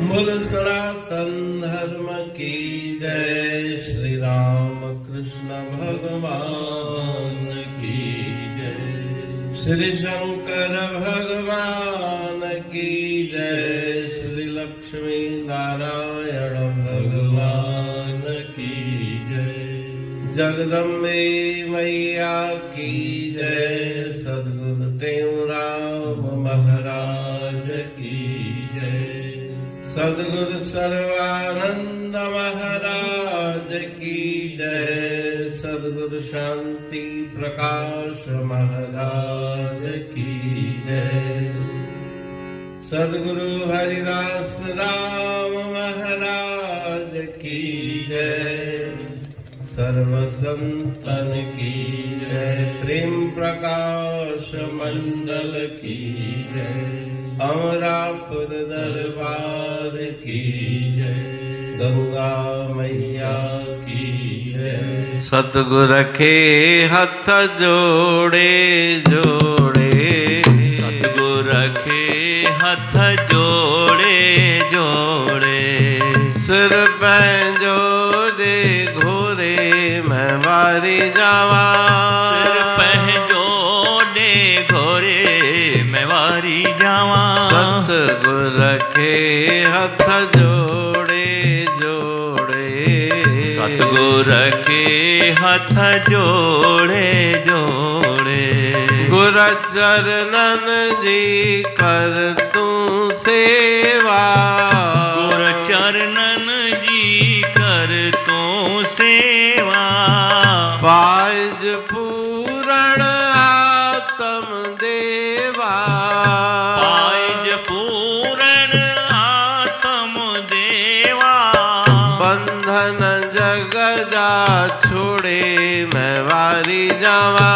बोल सनातन धर्म की जय। श्री राम कृष्ण भगवान की जय। श्री शंकर भगवान की जय। श्री लक्ष्मी नारायण भगवान की जय। जगदम्बे मैया की जय। सद्गुरु देवराम महाराज की जय। सद्गुरु सर्वानंद महाराज की जय। सद्गुरु शांति प्रकाश महाराज की जय। सद्गुरु हरिदास राम महाराज की जय। सर्व संतन की जय। प्रेम प्रकाश मंडल की जय। अमरापुर दरबार की जय। गंगा मैया की जय। सतगुर के हाथ जोड़े जोड़े। सतगुर के हाथ जोड़े जोड़े। सिर पे जोड़े घोरे मैं वारी जावा। सिर पे जोड़े घोरे मैं वारी जावा। सतगुर के हाथ जोड़े जोड़े। सतगुर के हाथ जोड़े जोड़े। गुर चरणन जी कर तू सेवा। गुर चरणन जी कर तू सेवा। पाज पूरण आत्म देवा। पाज पूरण आत्म देवा। बंधन जग जा छोड़े मैं वारी जावा।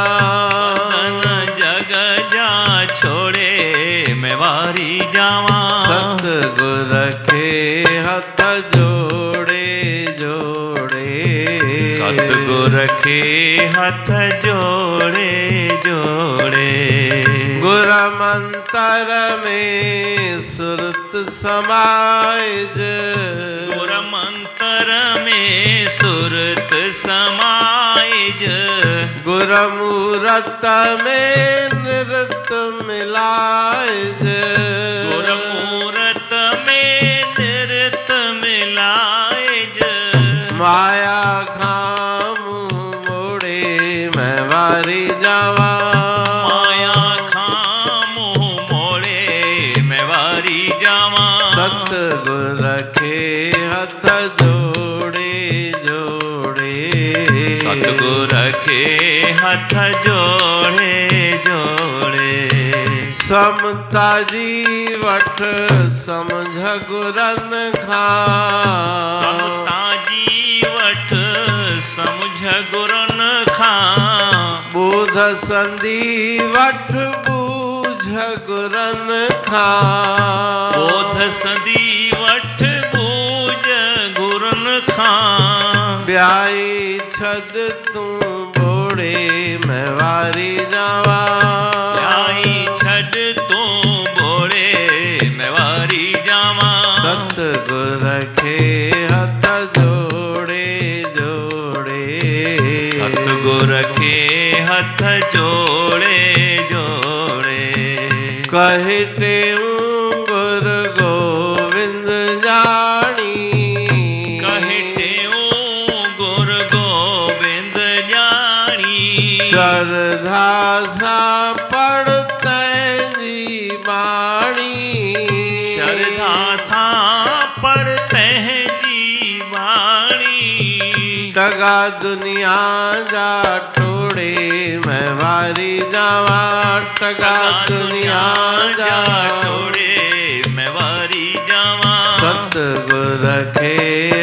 बंधन जग जा छोड़े मैं वारी जावा। सतगुर के हाथ जोड़े जोड़े। सतगुर के हाथ जोड़े जोड़े। गुर मंत्र में सुरत समाज। गुर मंत्र में सुरत समाइज। गुर मूरत में नृत मिलाज। गुर मूरत में नृत मिलाइज। माया खाम मोड़े मैं वारी जावा। माया खाम मोड़े मैं वारी जावा। सतगुर के हाथ जोड़े जोड़े। सतगुर के हाथ जोड़े जोड़े। समता जीवठ समझ गुरन खां। समता जीवठ समझ गुरन खां। बोध संदीवठ बूझ गुरन खां। बोध संदीवठ बूझ गुरन खां। ब्याई छद तू बोड़े मैं वारी जावा। ब्याई छड़ तू बोड़े मैं वारी जावा। सतगुर के हाथ जोड़े जोड़े। सतगुर के हाथ जोड़े जोड़े। कहते गुर गोविंद जानी। कहते गुर गोविंद जानी। श्रद्धा सा पढ़ते जी बाणी। श्रद्धा सा पढ़ते हैं जी वाणी। टगा दुनिया जा टोड़े मैं वारी जावा। टगा दुनिया जा टोड़े मैं वारी जावा। सतगुर के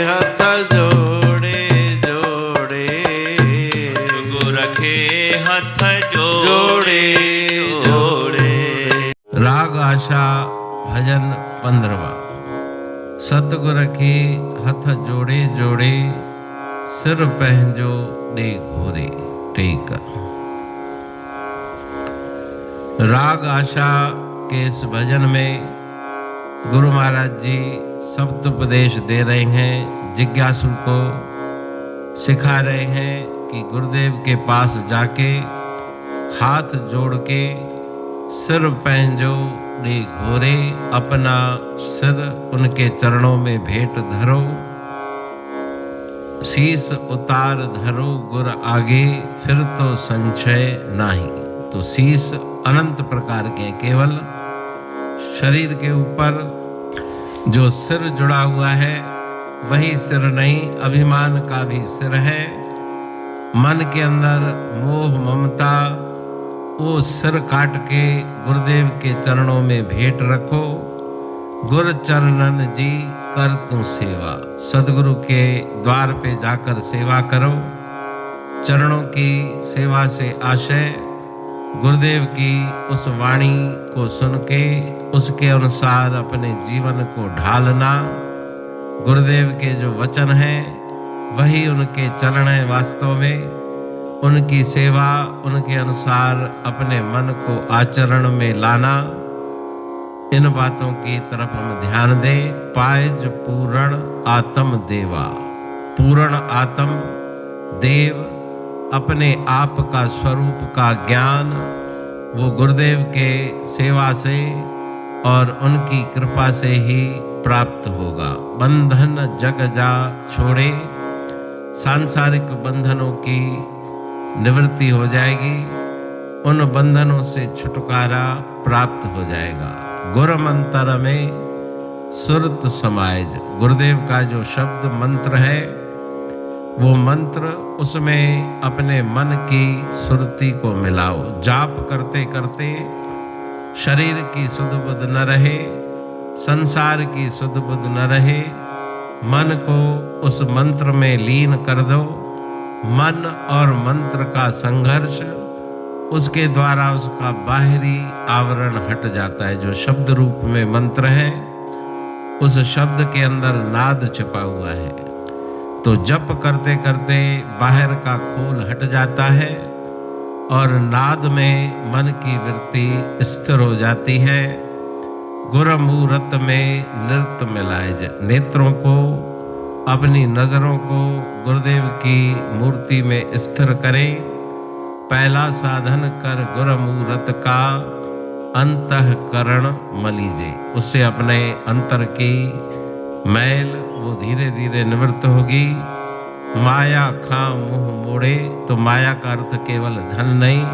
हाथ जोड़े जोड़े। गुर के हाथ जोड़े जोड़े। राग आशा भजन 15। सतगुर के हथ जोड़े जोड़े। सिर पहंजो दे घोरे टेक। राग आशा के इस भजन में गुरु महाराज जी शब्दोपदेश दे रहे हैं, जिज्ञासु को सिखा रहे हैं कि गुरुदेव के पास जाके हाथ जोड़ के सिर पहनजो रे घोरे, अपना सिर उनके चरणों में भेंट धरो, शीस उतार धरो गुर आगे, फिर तो संशय नाही। तो शीस अनंत प्रकार के, केवल शरीर के ऊपर जो सिर जुड़ा हुआ है वही सिर नहीं, अभिमान का भी सिर है। मन के अंदर मोह ममता, वो सिर काट के गुरुदेव के चरणों में भेंट रखो। गुर चरणन जी कर तू सेवा, सदगुरु के द्वार पे जाकर सेवा करो। चरणों की सेवा से आशय गुरुदेव की उस वाणी को सुन के उसके अनुसार अपने जीवन को ढालना। गुरुदेव के जो वचन हैं वही उनके चरण है वास्तव में। उनकी सेवा, उनके अनुसार अपने मन को आचरण में लाना, इन बातों की तरफ हम ध्यान दें। पायज पूर्ण आत्म देवा, पूर्ण आत्म देव, अपने आप का स्वरूप का ज्ञान वो गुरुदेव के सेवा से और उनकी कृपा से ही प्राप्त होगा। बंधन जग जा छोड़े, सांसारिक बंधनों की निवृत्ति हो जाएगी, उन बंधनों से छुटकारा प्राप्त हो जाएगा। गुर मंत्र में सुरत समायज, गुरुदेव का जो शब्द मंत्र है वो मंत्र, उसमें अपने मन की सुरती को मिलाओ। जाप करते करते शरीर की सुध बुध न रहे, संसार की सुध बुध न रहे, मन को उस मंत्र में लीन कर दो। मन और मंत्र का संघर्ष, उसके द्वारा उसका बाहरी आवरण हट जाता है। जो शब्द रूप में मंत्र है उस शब्द के अंदर नाद छिपा हुआ है। तो जप करते करते बाहर का खोल हट जाता है और नाद में मन की वृत्ति स्थिर हो जाती है। गुर मूरत में नृत्य मिलाए, नेत्रों को, अपनी नजरों को गुरुदेव की मूर्ति में स्थिर करें। पहला साधन कर गुर मूरत का अंतःकरण मलीजे, उससे अपने अंतर की मैल वो धीरे धीरे निवृत्त होगी। माया खा मुंह मोड़े, तो माया का अर्थ केवल धन नहीं,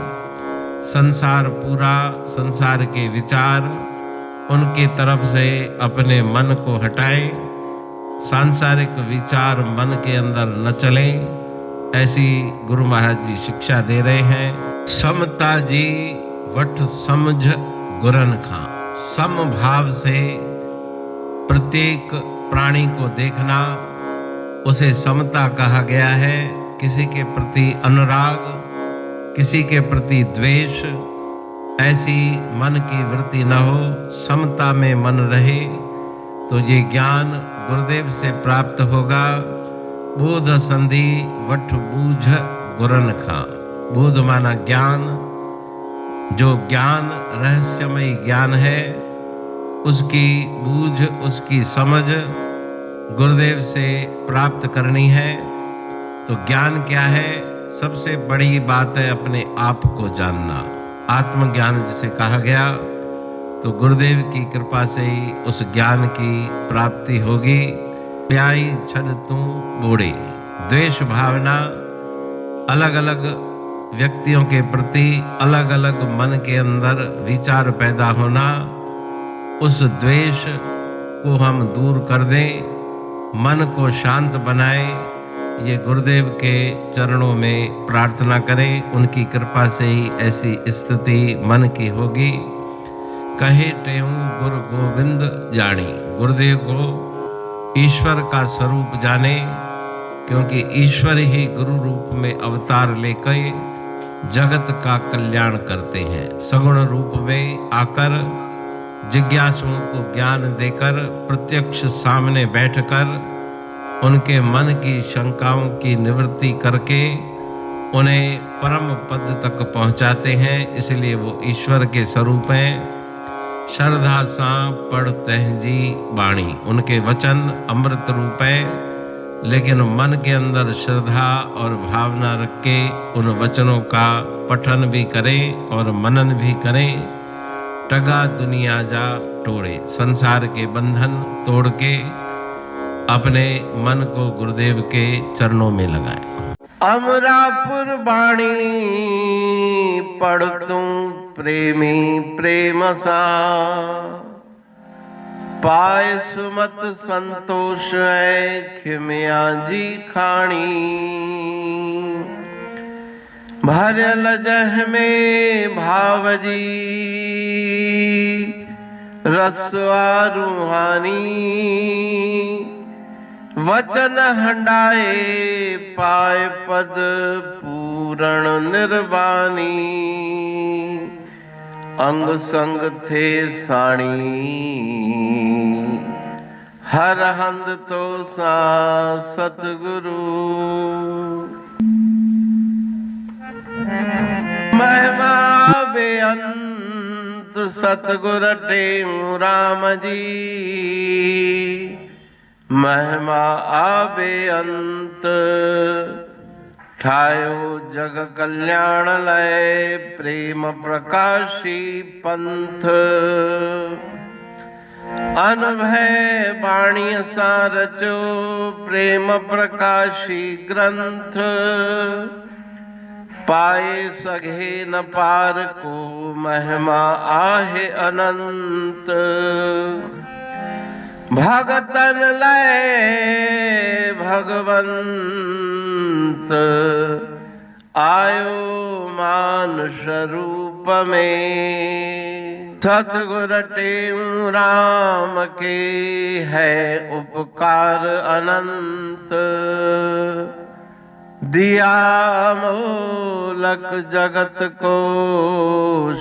संसार पूरा, संसार के विचार उनकी तरफ से अपने मन को हटाएं। सांसारिक विचार मन के अंदर न चलें, ऐसी गुरु महाराज जी शिक्षा दे रहे हैं। समता जी वठ समझ गुरन खां, सम भाव से प्रत्येक प्राणी को देखना, उसे समता कहा गया है। किसी के प्रति अनुराग, किसी के प्रति द्वेष, ऐसी मन की वृत्ति न हो, समता में मन रहे तो ये ज्ञान गुरुदेव से प्राप्त होगा। बोध संधि वठ बूझ गुरन खां, बोध माना ज्ञान, जो ज्ञान रहस्यमय ज्ञान है उसकी बूझ, उसकी समझ गुरुदेव से प्राप्त करनी है। तो ज्ञान क्या है? सबसे बड़ी बात है अपने आप को जानना, आत्मज्ञान जिसे कहा गया। तो गुरुदेव की कृपा से ही उस ज्ञान की प्राप्ति होगी। प्याई छद तू बूढ़े, द्वेष भावना, अलग अलग व्यक्तियों के प्रति अलग अलग मन के अंदर विचार पैदा होना, उस द्वेष को हम दूर कर दें, मन को शांत बनाएं। ये गुरुदेव के चरणों में प्रार्थना करें, उनकी कृपा से ही ऐसी स्थिति मन की होगी। कहे टेऊं गुरु गोविंद जानी, गुरुदेव को ईश्वर का स्वरूप जाने, क्योंकि ईश्वर ही गुरु रूप में अवतार लेकर जगत का कल्याण करते हैं। सगुण रूप में आकर जिज्ञासुओं को ज्ञान देकर प्रत्यक्ष सामने बैठकर उनके मन की शंकाओं की निवृत्ति करके उन्हें परम पद तक पहुंचाते हैं। इसलिए वो ईश्वर के स्वरूप हैं। श्रद्धा सा पढ़ते जी बाणी। उनके वचन अमृत रूप है, लेकिन मन के अंदर श्रद्धा और भावना रख के उन वचनों का पठन भी करें और मनन भी करें। टगा दुनिया जा टोड़े, संसार के बंधन तोड़ के अपने मन को गुरुदेव के चरणों में लगाएं। अमरापुर बाणी पढ़तूं प्रेमी प्रेम सा, पाए सुमत संतोष है खिमिया जी खाणी। भरल जह में भाव जी रसवा रूहानी। वचन हंडाए पाए पद पूरण निर्वाणी। अंग संग थे साणी हर हंद तो सा सतगुरु। महिमा बेअंत सतगुर टेऊ राम जी। महिमा आबे अंत ठायो जग कल्याण लय। प्रेम प्रकाशी पंथ अनभय बाणी सा रचो। प्रेम प्रकाशी ग्रंथ पाए सघे न पार को। महिमा आहे अनंत भगतन लय भगवंत। आयो मानुष रूप में। सतगुर टेऊ राम के है उपकार अनंत। दिया मोलक जगत को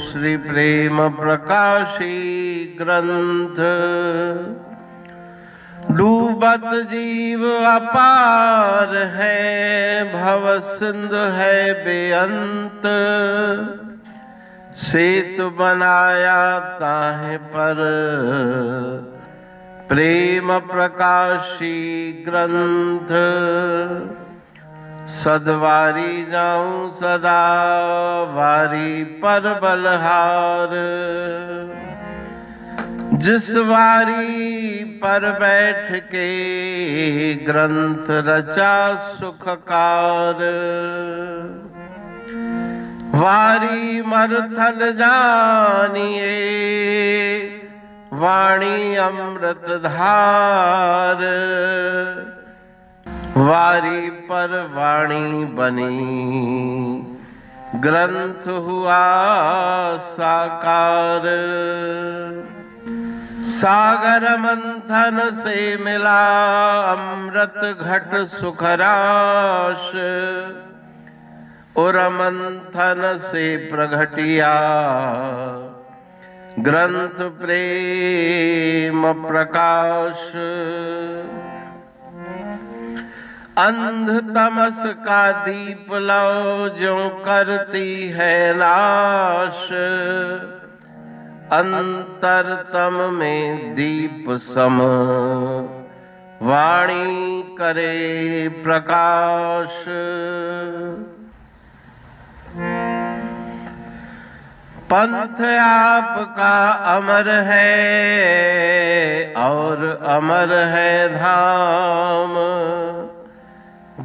श्री प्रेम प्रकाशी ग्रंथ। डूबत जीव अपार है भव सिंधु है बेअंत। सेतु बनाया ताहे पर प्रेम प्रकाशी ग्रंथ। सदवारी जाऊं सदा वारी पर बलहार। जिस वारी पर बैठ के ग्रंथ रचा सुखकार। वारी मरथल जानिए वाणी अमृत धार। वारी पर वाणी बनी ग्रंथ हुआ साकार। सागर मंथन से मिला अमृत घट सुखराश। और मंथन से प्रगटिया ग्रंथ प्रेम प्रकाश। अंध तमस का दीप लो जो करती है नाश। अंतरतम में दीप सम वाणी करे प्रकाश। पंथ आपका अमर है और अमर है धाम।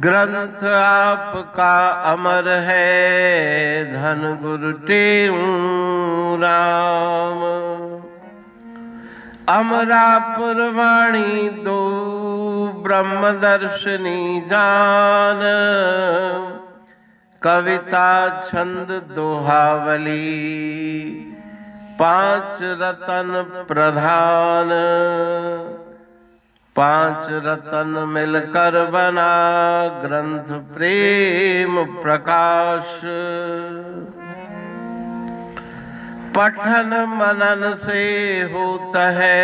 ग्रंथ आपका अमर है धन गुरु टेऊ राम। अमरापुर वाणी दो ब्रह्मदर्शनी जान। कविता छंद दोहावली पांच रतन प्रधान। पांच रतन मिलकर बना ग्रंथ प्रेम प्रकाश। पठन मनन से होता है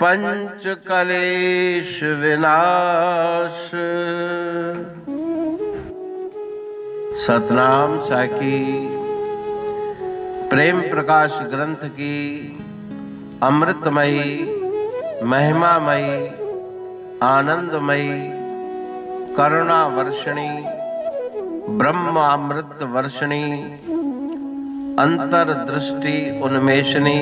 पंच कलेश विनाश। सतनाम साकी प्रेम प्रकाश ग्रंथ की अमृतमयी, महिमामयी, आनंदमयी, करुणा वर्षिणी, ब्रह्म अमृत वर्षिणी, अंतर्दृष्टि उन्मेषणी,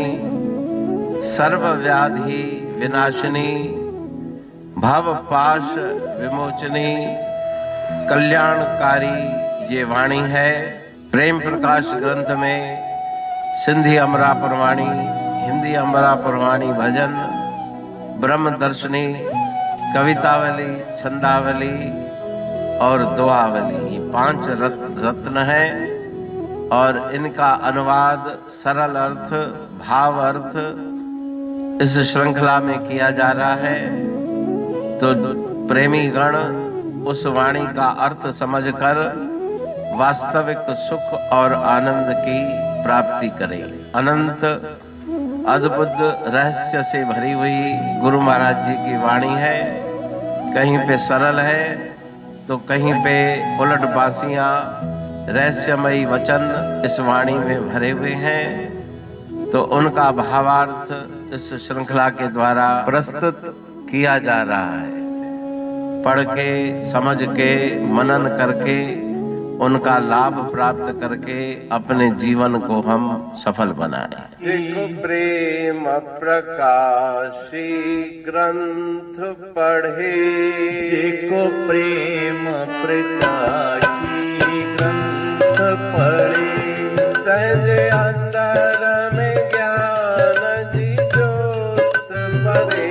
सर्वव्याधि विनाशिनी, भव पाश विमोचनी, कल्याणकारी ये वाणी है। प्रेम प्रकाश ग्रंथ में सिंधी अमरापुर वाणी, हिंदी अमरापुर वाणी भजन, ब्रह्म दर्शनी, कवितावली, छंदावली और दुआवली, ये 5 रत्न हैं और इनका अनुवाद, सरल अर्थ, भाव अर्थ इस श्रृंखला में किया जा रहा है। तो प्रेमी गण उस वाणी का अर्थ समझकर वास्तविक सुख और आनंद की प्राप्ति करें। अनंत अद्भुत रहस्य से भरी हुई गुरु महाराज जी की वाणी है। कहीं पे सरल है तो कहीं पे उलट बासियां, रहस्यमयी वचन इस वाणी में भरे हुए हैं। तो उनका भावार्थ इस श्रृंखला के द्वारा प्रस्तुत किया जा रहा है। पढ़ के, समझ के, मनन करके, उनका लाभ प्राप्त करके अपने जीवन को हम सफल बनाएं। जिको प्रेम प्रकाशी ग्रंथ पढ़े, जिको प्रेम प्रकाशी ग्रंथ पढ़े, सहज अंदर में ज्ञान जी जोत भरे,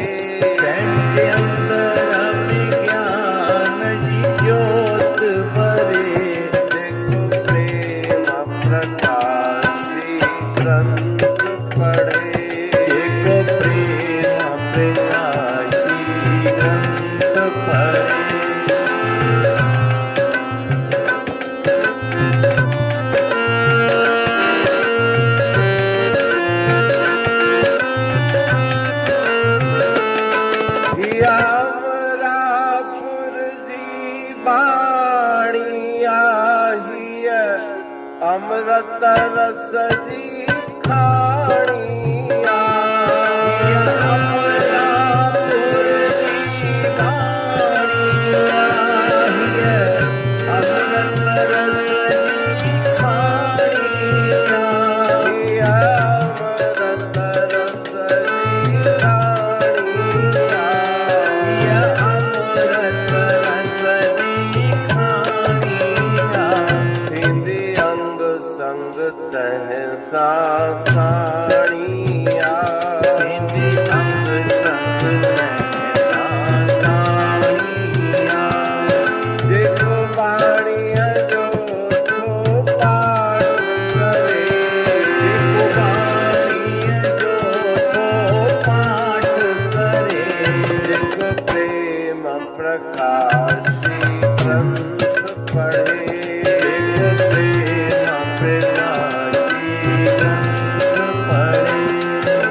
सहज अंदर में ज्ञान जी जोत भरे। प्रकाशी ग्रंथ पढ़े, जिको प्रेम प्रकाशी ग्रंथ पढ़े। अमरापुर जी बाणी आही, अमृत रस जी खाणी आई। अमरापुर जी बाणी आई, अमृत रस जी खाणी आई। अमृत रस जी खाणी आई, अमृत रस जी खाणी आई। हिंदी अंग संग तह साणिया, हिंदी अंग संग तह साणिया। जिको बाणिया जो तो पाठ करे, जिको बाणिया जो तो पाठ करे। जिको प्रेम प्रकाशी ग्रंथ पढ़े, जिको प्रेम प्रकाशी ग्रंथ पढ़े,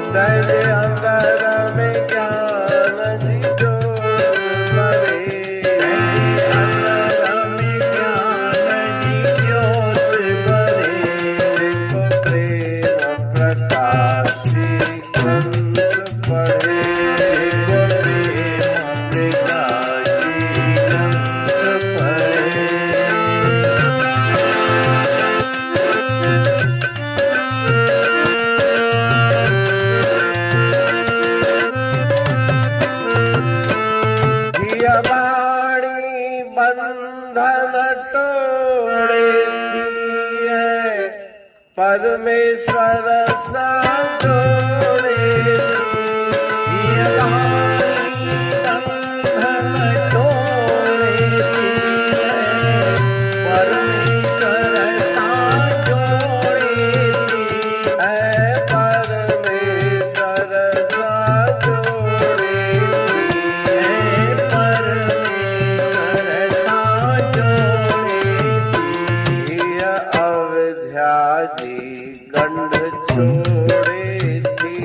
सहज अंदर में ज्ञान जी जोत भरे, सहज अंदर में ज्ञान जी जोत भरे। जिको प्रेम प्रकाशी ग्रंथ पढ़े, जिको प्रेम प्रकाशी ग्रंथ पढ़े। वाणी बंधन तोड़े थी है, परमेश्वर सा जोड़े थी। वाणी बंधन तोड़े थी है, परमेश्वर सा जोड़े थी है, परमेश्वर सा जोड़े थी है, परमेश्वर सा जोड़े थी। अवध्या जी गंढ छोड़े थी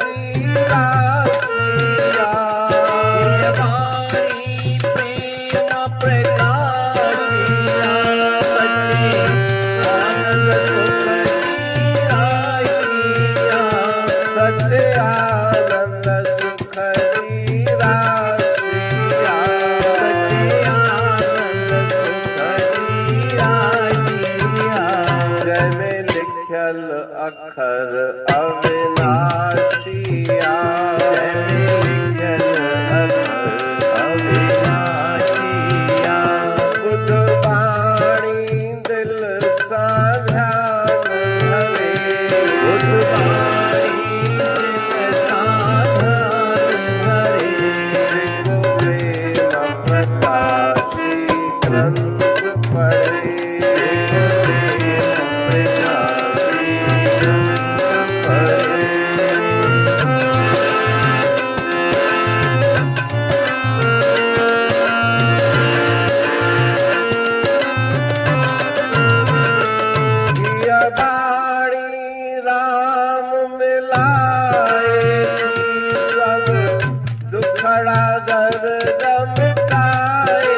जी रासिया ये वाणी प्रेम प्रकाशिया सच्चे आनंद सुख की रासिया सच्चे आनंद सुख की रासिया सच्चे आनंद सुख की राशिया जैने लिखल अखर अविनाशिया जैने लिखल अखर अविनाशिया बुध वाणी दिल सा ध्यान धरे बुध वाणी दिल साधन धरे को प्रेम प्रकाशी ग्रंथ पढ़े राम मिलाए सब दुखड़ा दर रमकाए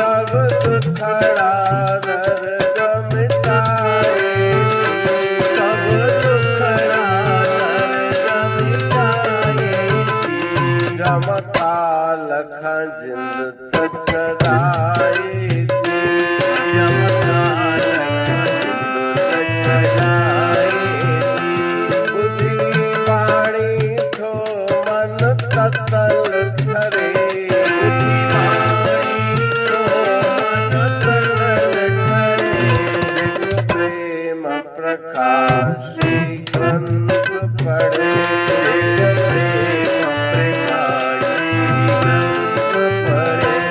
सब दुखड़ा दर्द मिटाए सब दुखड़ा दर्द मिटाए जमकाल जिंद सचराए जमकाल जिंद सचराए बुद्धि वाणी थो मन ततल धरे प्रकाशी ग्रंथ पढ़े प्रेम प्रकाशी ग्रंथ पढ़े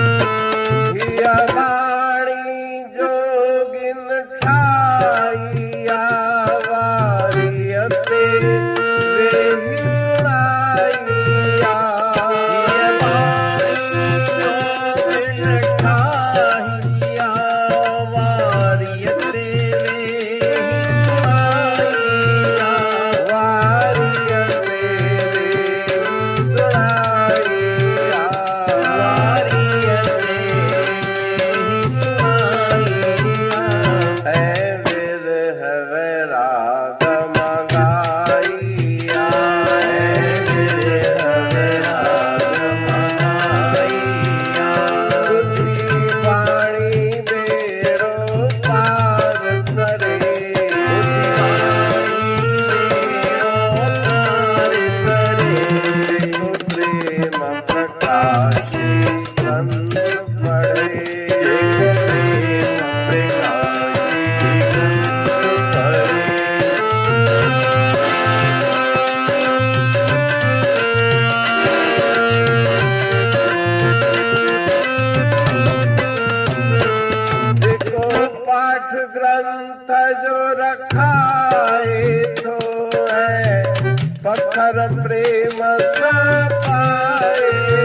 हिया वाणी जोगिन ठाइया वारियते वेही सुनाइया ये वाणी जोगिन ठाहिया वारियते वेही सुनाइया वारियते वेही सुनाइया वारियते वेही सुनाइया है विरह वैराग मंगाइया है विरह वैराग मंगाइया बुद्धि वाणी बेड़ो पार करे बुद्धि वाणी बेड़ो पार करे प्रेम प्रकाशी ग्रंथ पढ़े प्रेम प्रकाशी ग्रंथ पढ़े देखो पाठ ग्रंथ जो रखाए तो है पत्थर प्रेम सा पाए